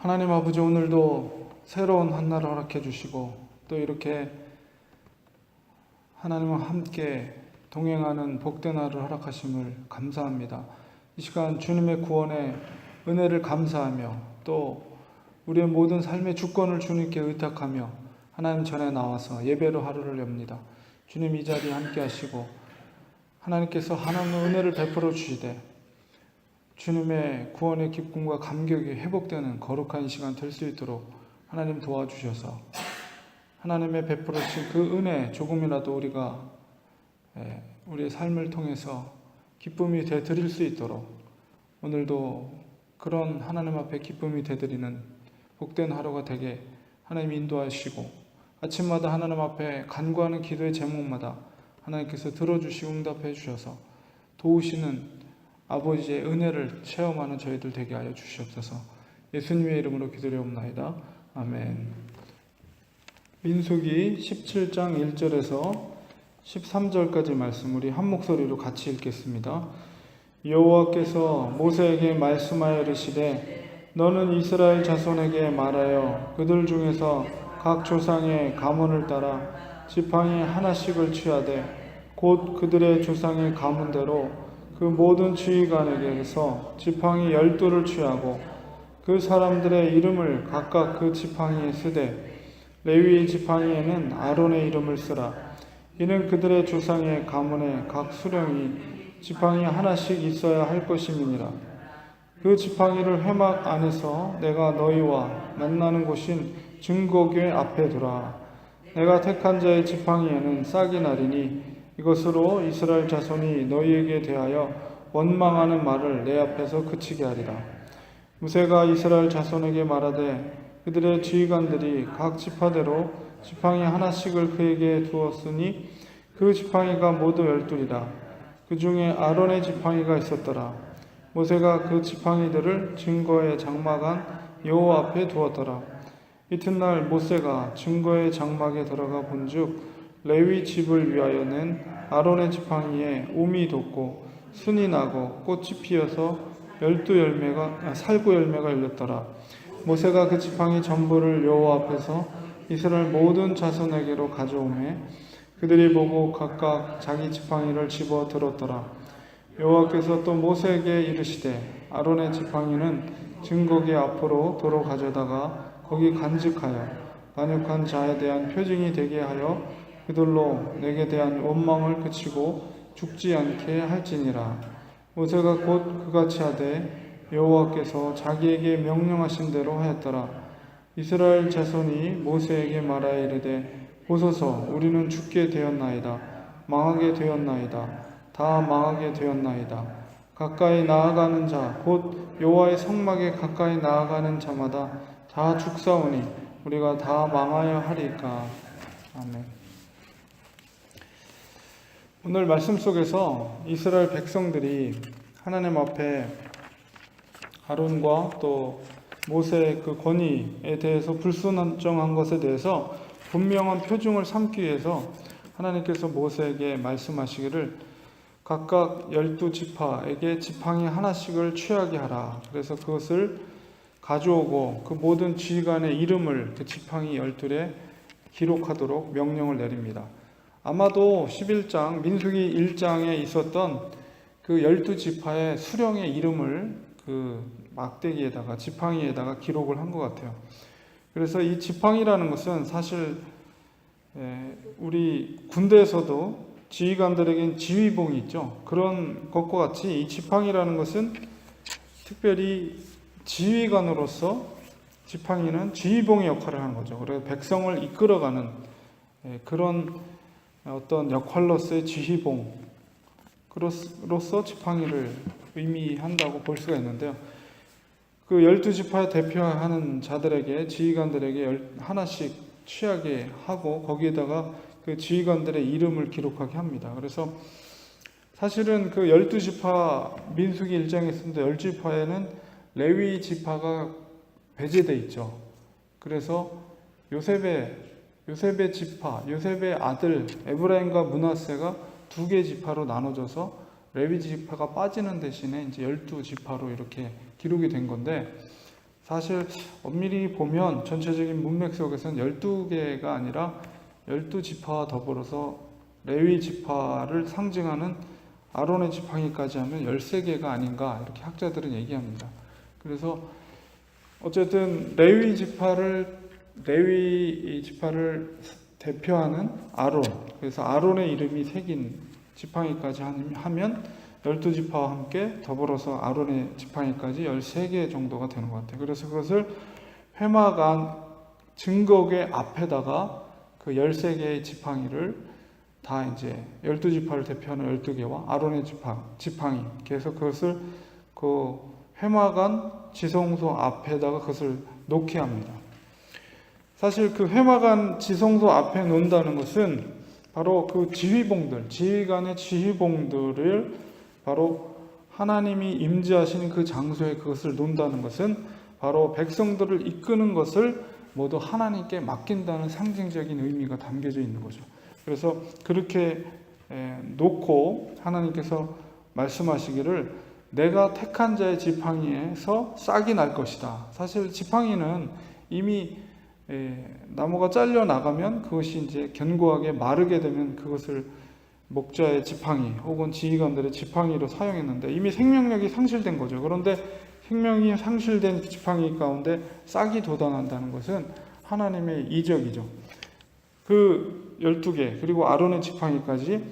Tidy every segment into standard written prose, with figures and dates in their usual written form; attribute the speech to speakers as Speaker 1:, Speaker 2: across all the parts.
Speaker 1: 하나님 아버지, 오늘도 새로운 한날을 허락해 주시고 또 이렇게 하나님과 함께 동행하는 복된 하루를 허락하심을 감사합니다. 이 시간 주님의 구원의 은혜를 감사하며 또 우리의 모든 삶의 주권을 주님께 의탁하며 하나님 전에 나와서 예배로 하루를 엽니다. 주님, 이 자리에 함께 하시고 하나님께서 하나님의 은혜를 베풀어 주시되 주님의 구원의 기쁨과 감격이 회복되는 거룩한 시간 될 수 있도록 하나님 도와주셔서 하나님의 베풀어주신 그 은혜 조금이라도 우리가 우리의 삶을 통해서 기쁨이 되드릴 수 있도록 오늘도 그런 하나님 앞에 기쁨이 되드리는 복된 하루가 되게 하나님 인도하시고 아침마다 하나님 앞에 간구하는 기도의 제목마다 하나님께서 들어주시고 응답해 주셔서 도우시는 아버지의 은혜를 체험하는 저희들 되게 하여 주시옵소서. 예수님의 이름으로 기도드리옵나이다. 아멘. 민수기 17장 1절에서 13절까지 말씀 우리 한 목소리로 같이 읽겠습니다. 여호와께서 모세에게 말씀하여 이르시되 너는 이스라엘 자손에게 말하여 그들 중에서 각 조상의 가문을 따라 지팡이 하나씩을 취하되 곧 그들의 조상의 가문대로 그 모든 지휘관에게서 지팡이 12를 취하고 그 사람들의 이름을 각각 그 지팡이에 쓰되 레위의 지팡이에는 아론의 이름을 쓰라. 이는 그들의 조상의 가문에 각 수령이 지팡이 하나씩 있어야 할 것임이니라. 그 지팡이를 회막 안에서 내가 너희와 만나는 곳인 증거궤 앞에 두라. 내가 택한 자의 지팡이에는 싹이 나리니 이것으로 이스라엘 자손이 너희에게 대하여 원망하는 말을 내 앞에서 그치게 하리라. 무세가 이스라엘 자손에게 말하되 그들의 지휘관들이 각 지파대로 지팡이 하나씩을 그에게 두었으니 그 지팡이가 모두 12이라. 그 중에 아론의 지팡이가 있었더라. 모세가 그 지팡이들을 증거의 장막 안 여호와 앞에 두었더라. 이튿날 모세가 증거의 장막에 들어가 본즉 레위 집을 위하여 낸 아론의 지팡이에 옴이 돋고 순이 나고 꽃이 피어서 살구 열매가 열렸더라. 모세가 그 지팡이 전부를 여호와 앞에서 이스라엘 모든 자손에게로 가져오매 그들이 보고 각각 자기 지팡이를 집어 들었더라. 여호와께서 또 모세에게 이르시되 아론의 지팡이는 증거궤 앞으로 도로 가져다가 거기 간직하여 반역한 자에 대한 표징이 되게 하여 그들로 내게 대한 원망을 그치고 죽지 않게 할지니라. 모세가 곧 그같이 하되 여호와께서 자기에게 명령하신 대로 하였더라. 이스라엘 자손이 모세에게 말하여 이르되 보소서, 우리는 죽게 되었나이다. 망하게 되었나이다. 다 망하게 되었나이다. 가까이 나아가는 자 곧 여호와의 성막에 가까이 나아가는 자마다 다 죽사오니 우리가 다 망하여 하리까. 아멘. 오늘 말씀 속에서 이스라엘 백성들이 하나님 앞에 아론과 또 모세의 그 권위에 대해서 불순종한 것에 대해서 분명한 표징을 삼기 위해서 하나님께서 모세에게 말씀하시기를 각각 12지파에게 지팡이 하나씩을 취하게 하라. 그래서 그것을 가져오고 그 모든 지휘관의 이름을 그 지팡이 12에 기록하도록 명령을 내립니다. 아마도 11장 민수기 1장에 있었던 그 12지파의 수령의 이름을 그 막대기에다가 지팡이에다가 기록을 한 것 같아요. 그래서 이 지팡이라는 것은 사실 우리 군대에서도 지휘관들에겐 지휘봉이 있죠. 그런 것과 같이 이 지팡이라는 것은 특별히 지휘관으로서 지팡이는 지휘봉의 역할을 하는 거죠. 그래서 백성을 이끌어가는 그런 어떤 역할로서의 지휘봉으로서 지팡이를 의미한다고 볼 수가 있는데요. 그 12지파에 대표하는 자들에게 지휘관들에게 하나씩 취하게 하고 거기에다가 그 지휘관들의 이름을 기록하게 합니다. 그래서 사실은 그 12지파 민수기 1장에 있습니다. 10지파에는 레위 지파가 배제되어 있죠. 그래서 요셉의 지파, 요셉의 아들 에브라임과 므낫세가 2개 지파로 나눠져서 레위 지파가 빠지는 대신에 이제 12지파로 이렇게 기록이 된 건데 사실 엄밀히 보면 전체적인 문맥 속에서는 12개가 아니라 12지파와 더불어서 레위 지파를 상징하는 아론의 지팡이까지 하면 13개가 아닌가 이렇게 학자들은 얘기합니다. 그래서 어쨌든 레위 지파를 대표하는 아론, 그래서 아론의 이름이 새긴 지팡이까지 하면 12지파와 함께 더불어서 아론의 지팡이까지 13개 정도가 되는 것 같아요. 그래서 그것을 회막 증거궤 앞에다가 그 13개의 지팡이를 다 이제 12지파를 대표하는 12개와 아론의 지팡이, 그래서 그것을 그 회막 지성소 앞에다가 그것을 놓게 합니다. 사실 그 회막 지성소 앞에 놓는다는 것은 바로 그 지휘관의 지휘봉들을 바로 하나님이 임재하시는 그 장소에 그것을 놓는다는 것은 바로 백성들을 이끄는 것을 모두 하나님께 맡긴다는 상징적인 의미가 담겨져 있는 거죠. 그래서 그렇게 놓고 하나님께서 말씀하시기를 내가 택한 자의 지팡이에서 싹이 날 것이다. 사실 지팡이는 이미 나무가 잘려 나가면 그것이 이제 견고하게 마르게 되면 그것을 목자의 지팡이 혹은 지휘관들의 지팡이로 사용했는데 이미 생명력이 상실된 거죠. 그런데 생명이 상실된 지팡이 가운데 싹이 돋아난다는 것은 하나님의 이적이죠. 그 12개 그리고 아론의 지팡이까지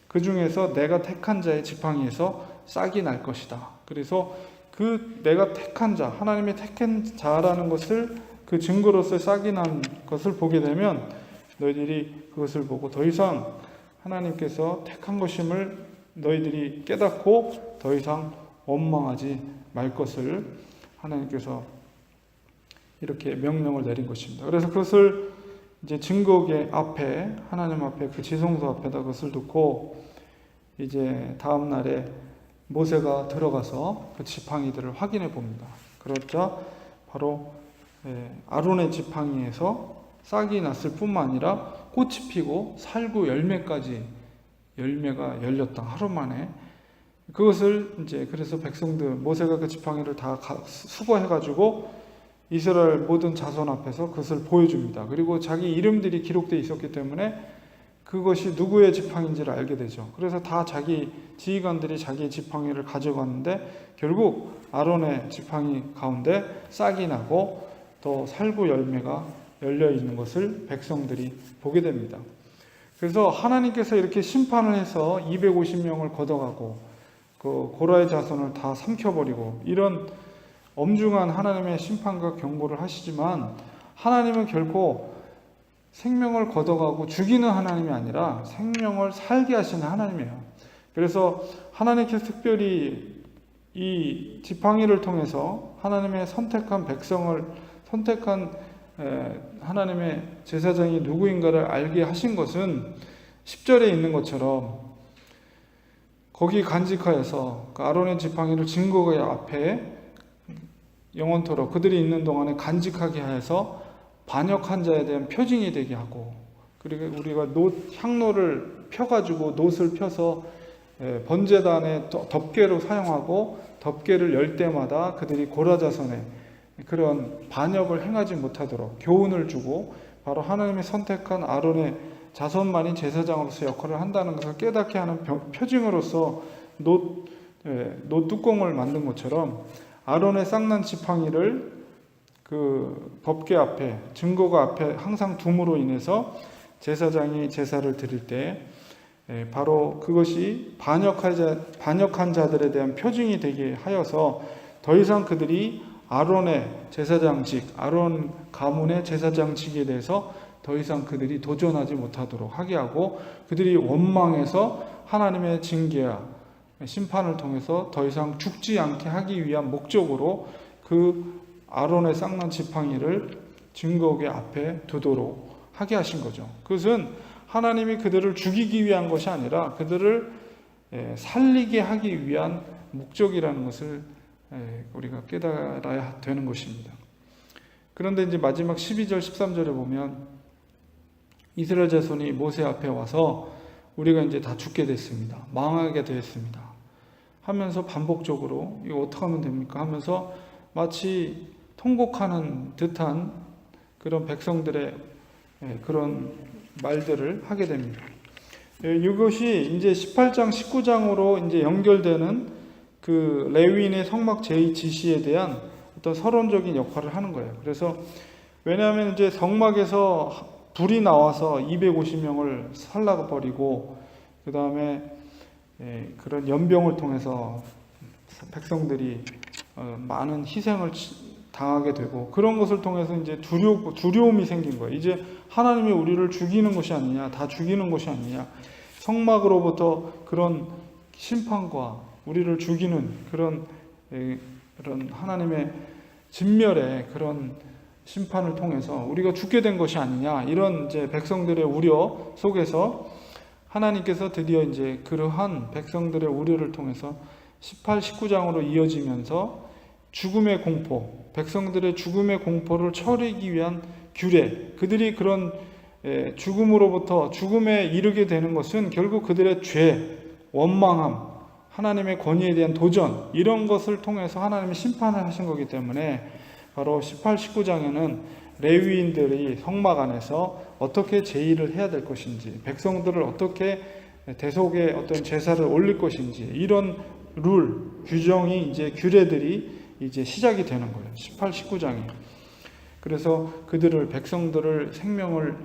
Speaker 1: 그 중에서 내가 택한 자의 지팡이에서 싹이 날 것이다. 그래서 그 내가 택한 자, 하나님의 택한 자라는 것을 그 증거로서 싹이 난 것을 보게 되면 너희들이 그것을 보고 더 이상 하나님께서 택한 것임을 너희들이 깨닫고 더 이상 원망하지 말 것을 하나님께서 이렇게 명령을 내린 것입니다. 그래서 그것을 이제 증거궤 앞에 하나님 앞에 그 지성소 앞에다 그것을 놓고 이제 다음 날에 모세가 들어가서 그 지팡이들을 확인해 봅니다. 그러자 바로 아론의 지팡이에서 싹이 났을 뿐만 아니라 꽃이 피고 살구 열매까지 열매가 열렸다. 하루 만에. 그것을 이제 그래서 백성들 모세가 그 지팡이를 다 수거해 가지고 이스라엘 모든 자손 앞에서 그것을 보여줍니다. 그리고 자기 이름들이 기록되어 있었기 때문에 그것이 누구의 지팡이인지를 알게 되죠. 그래서 다 자기 지휘관들이 자기의 지팡이를 가져갔는데 결국 아론의 지팡이 가운데 싹이 나고 또 살구 열매가 열려 있는 것을 백성들이 보게 됩니다. 그래서 하나님께서 이렇게 심판을 해서 250명을 걷어가고 그 고라의 자손을 다 삼켜버리고 이런 엄중한 하나님의 심판과 경고를 하시지만 하나님은 결코 생명을 걷어가고 죽이는 하나님이 아니라 생명을 살게 하시는 하나님이에요. 그래서 하나님께서 특별히 이 지팡이를 통해서 하나님의 선택한 백성을 선택한 하나님의 제사장이 누구인가를 알게 하신 것은 10절에 있는 것처럼 거기 간직하여서 아론의 지팡이를 증거궤 앞에 영원토록 그들이 있는 동안에 간직하게 하여서 반역한 자에 대한 표징이 되게 하고 그리고 우리가 향로를 펴가지고 놋을 펴서 번제단의 덮개로 사용하고 덮개를 열 때마다 그들이 고라자손에 그런 반역을 행하지 못하도록 교훈을 주고 바로 하나님의 선택한 아론의 자손만이 제사장으로서 역할을 한다는 것을 깨닫게 하는 표징으로서 놋 뚜껑을 만든 것처럼 아론의 싹난 지팡이를 그 덮개 앞에 증거가 앞에 항상 둠으로 인해서 제사장이 제사를 드릴 때 바로 그것이 반역한 자들에 대한 표징이 되게 하여서 더 이상 그들이 아론의 제사장직, 아론 가문의 제사장직에 대해서 더 이상 그들이 도전하지 못하도록 하게 하고 그들이 원망해서 하나님의 징계와 심판을 통해서 더 이상 죽지 않게 하기 위한 목적으로 그 아론의 싹난 지팡이를 증거궤 앞에 두도록 하게 하신 거죠. 그것은 하나님이 그들을 죽이기 위한 것이 아니라 그들을 살리게 하기 위한 목적이라는 것을 우리가 깨달아야 되는 것입니다. 그런데 이제 마지막 12절 13절에 보면 이스라엘 자손이 모세 앞에 와서 우리가 이제 다 죽게 됐습니다. 망하게 되었습니다. 하면서 반복적으로 이거 어떻게 하면 됩니까? 하면서 마치 통곡하는 듯한 그런 백성들의 그런 말들을 하게 됩니다. 이것이 이제 18장, 19장으로 이제 연결되는 그 레위인의 성막 제의 지시에 대한 어떤 서론적인 역할을 하는 거예요. 그래서 왜냐하면 이제 성막에서 불이 나와서 250명을 살라버리고 그 다음에 그런 연병을 통해서 백성들이 많은 희생을 당하게 되고 그런 것을 통해서 이제 두려움이 생긴 거예요. 이제 하나님이 우리를 죽이는 것이 아니냐, 다 죽이는 것이 아니냐, 성막으로부터 그런 심판과 우리를 죽이는 그런 하나님의 진멸의 그런 심판을 통해서 우리가 죽게 된 것이 아니냐, 이런 이제 백성들의 우려 속에서 하나님께서 드디어 이제 그러한 백성들의 우려를 통해서 18, 19장으로 이어지면서 죽음의 공포, 백성들의 죽음의 공포를 처리하기 위한 규례, 그들이 그런 죽음으로부터 죽음에 이르게 되는 것은 결국 그들의 죄, 원망함, 하나님의 권위에 대한 도전, 이런 것을 통해서 하나님이 심판을 하신 거기 때문에 바로 18, 19장에는 레위인들이 성막 안에서 어떻게 제의를 해야 될 것인지, 백성들을 어떻게 대속의 어떤 제사를 올릴 것인지, 이런 룰, 규정이 이제 규례들이 이제 시작이 되는 거예요. 18, 19장이. 그래서 그들을, 백성들을 생명을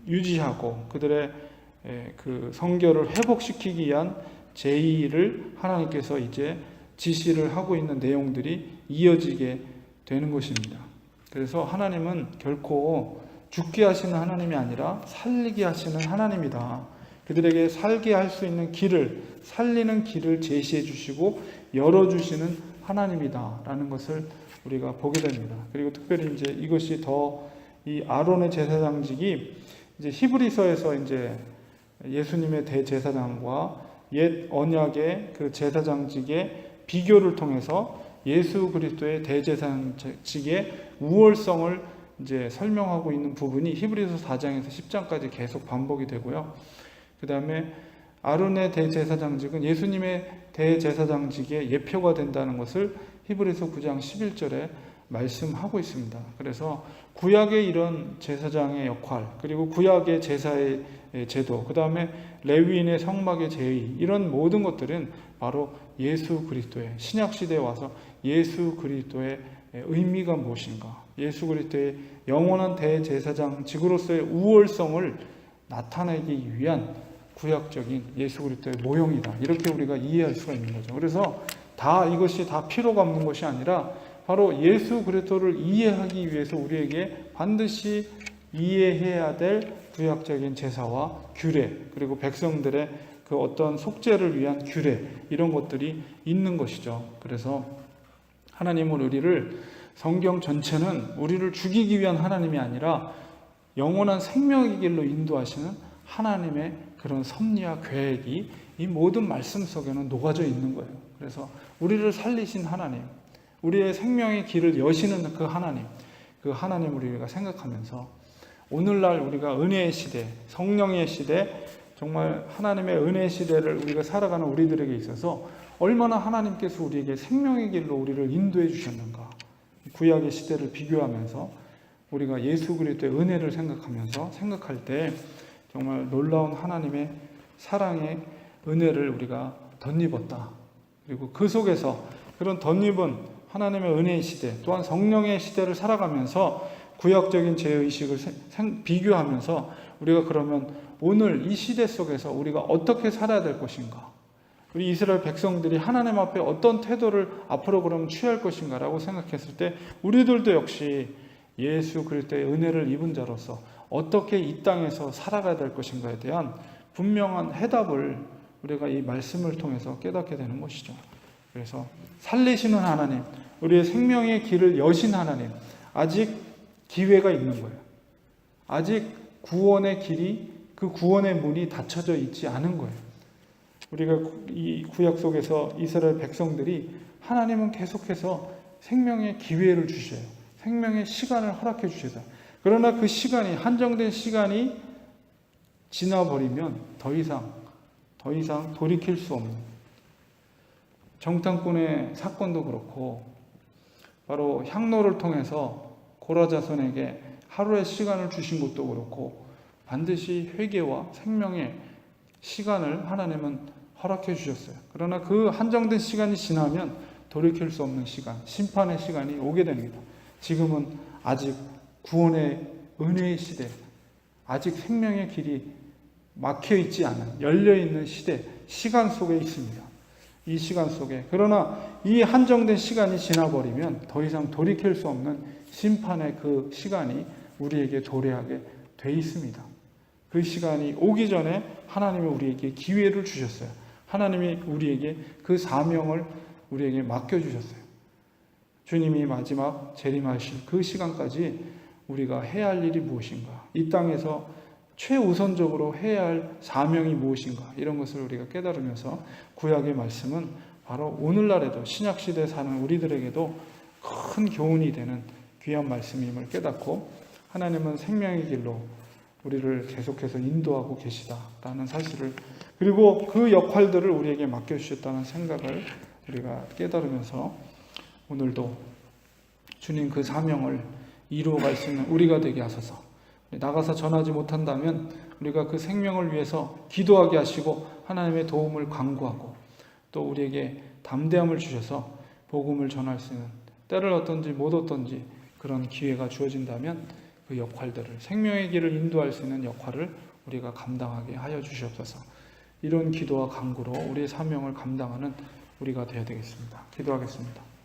Speaker 1: 유지하고 그들의 그 성결을 회복시키기 위한 제의를 하나님께서 이제 지시를 하고 있는 내용들이 이어지게 되는 것입니다. 그래서 하나님은 결코 죽게 하시는 하나님이 아니라 살리게 하시는 하나님이다. 그들에게 살게 할 수 있는 길을, 살리는 길을 제시해 주시고 열어주시는 하나님이다라는 것을 우리가 보게 됩니다. 그리고 특별히 이제 이것이 더 이 아론의 제사장직이 이제 히브리서에서 이제 예수님의 대제사장과 옛 언약의 그 제사장직의 비교를 통해서 예수 그리스도의 대제사장직의 우월성을 이제 설명하고 있는 부분이 히브리서 4장에서 10장까지 계속 반복이 되고요. 그 다음에 아론의 대제사장직은 예수님의 대제사장직의 예표가 된다는 것을 히브리서 9장 11절에 말씀하고 있습니다. 그래서 구약의 이런 제사장의 역할, 그리고 구약의 제사의 제도, 그 다음에 레위인의 성막의 제의, 이런 모든 것들은 바로 예수 그리스도의, 신약 시대에 와서 예수 그리스도의 의미가 무엇인가, 예수 그리스도의 영원한 대제사장직으로서의 우월성을 나타내기 위한 구약적인 예수 그리스도의 모형이다, 이렇게 우리가 이해할 수가 있는 거죠. 그래서 이것이 다 피로가 없는 것이 아니라 바로 예수 그리스도를 이해하기 위해서 우리에게 반드시 이해해야 될 구약적인 제사와 규례, 그리고 백성들의 그 어떤 속죄를 위한 규례, 이런 것들이 있는 것이죠. 그래서 하나님은 우리를, 성경 전체는 우리를 죽이기 위한 하나님이 아니라 영원한 생명의 길로 인도하시는 하나님의 그런 섭리와 계획이 이 모든 말씀 속에는 녹아져 있는 거예요. 그래서 우리를 살리신 하나님, 우리의 생명의 길을 여시는 그 하나님을 우리가 생각하면서 오늘날 우리가 은혜의 시대, 성령의 시대, 정말 하나님의 은혜의 시대를 우리가 살아가는 우리들에게 있어서 얼마나 하나님께서 우리에게 생명의 길로 우리를 인도해 주셨는가, 구약의 시대를 비교하면서 우리가 예수 그리스도의 은혜를 생각할 때 정말 놀라운 하나님의 사랑의 은혜를 우리가 덧입었다. 그리고 그 속에서 그런 덧입은 하나님의 은혜의 시대, 또한 성령의 시대를 살아가면서 구약적인 죄의식을 비교하면서 우리가 그러면 오늘 이 시대 속에서 우리가 어떻게 살아야 될 것인가, 우리 이스라엘 백성들이 하나님 앞에 어떤 태도를 앞으로 그러면 취할 것인가라고 생각했을 때 우리들도 역시 예수 그리스도의 은혜를 입은 자로서 어떻게 이 땅에서 살아가야 될 것인가에 대한 분명한 해답을 우리가 이 말씀을 통해서 깨닫게 되는 것이죠. 그래서 살리시는 하나님, 우리의 생명의 길을 여신 하나님, 아직 기회가 있는 거예요. 아직 구원의 길이, 그 구원의 문이 닫혀져 있지 않은 거예요. 우리가 이 구약 속에서 이스라엘 백성들이 하나님은 계속해서 생명의 기회를 주셔요. 생명의 시간을 허락해 주셔서. 그러나 그 시간이, 한정된 시간이 지나버리면 더 이상 돌이킬 수 없는, 정탐꾼의 사건도 그렇고 바로 향로를 통해서 고라자손에게 하루의 시간을 주신 것도 그렇고 반드시 회개와 생명의 시간을 하나님은 허락해 주셨어요. 그러나 그 한정된 시간이 지나면 돌이킬 수 없는 시간, 심판의 시간이 오게 됩니다. 지금은 아직 구원의 은혜의 시대, 아직 생명의 길이 막혀 있지 않은, 열려 있는 시대, 시간 속에 있습니다. 이 시간 속에. 그러나 이 한정된 시간이 지나버리면 더 이상 돌이킬 수 없는 심판의 그 시간이 우리에게 도래하게 돼 있습니다. 그 시간이 오기 전에 하나님이 우리에게 기회를 주셨어요. 하나님이 우리에게 그 사명을 우리에게 맡겨주셨어요. 주님이 마지막 재림하실 그 시간까지 우리가 해야 할 일이 무엇인가, 이 땅에서 최우선적으로 해야 할 사명이 무엇인가, 이런 것을 우리가 깨달으면서 구약의 말씀은 바로 오늘날에도 신약시대에 사는 우리들에게도 큰 교훈이 되는 귀한 말씀임을 깨닫고 하나님은 생명의 길로 우리를 계속해서 인도하고 계시다라는 사실을, 그리고 그 역할들을 우리에게 맡겨주셨다는 생각을 우리가 깨달으면서 오늘도 주님 그 사명을 이루어갈 수 있는 우리가 되게 하소서. 나가서 전하지 못한다면 우리가 그 생명을 위해서 기도하게 하시고 하나님의 도움을 간구하고 또 우리에게 담대함을 주셔서 복음을 전할 수 있는, 때를 얻든지 못 얻든지 그런 기회가 주어진다면 그 역할들을, 생명의 길을 인도할 수 있는 역할을 우리가 감당하게 하여 주시옵소서. 이런 기도와 간구로 우리의 사명을 감당하는 우리가 되어야 되겠습니다. 기도하겠습니다.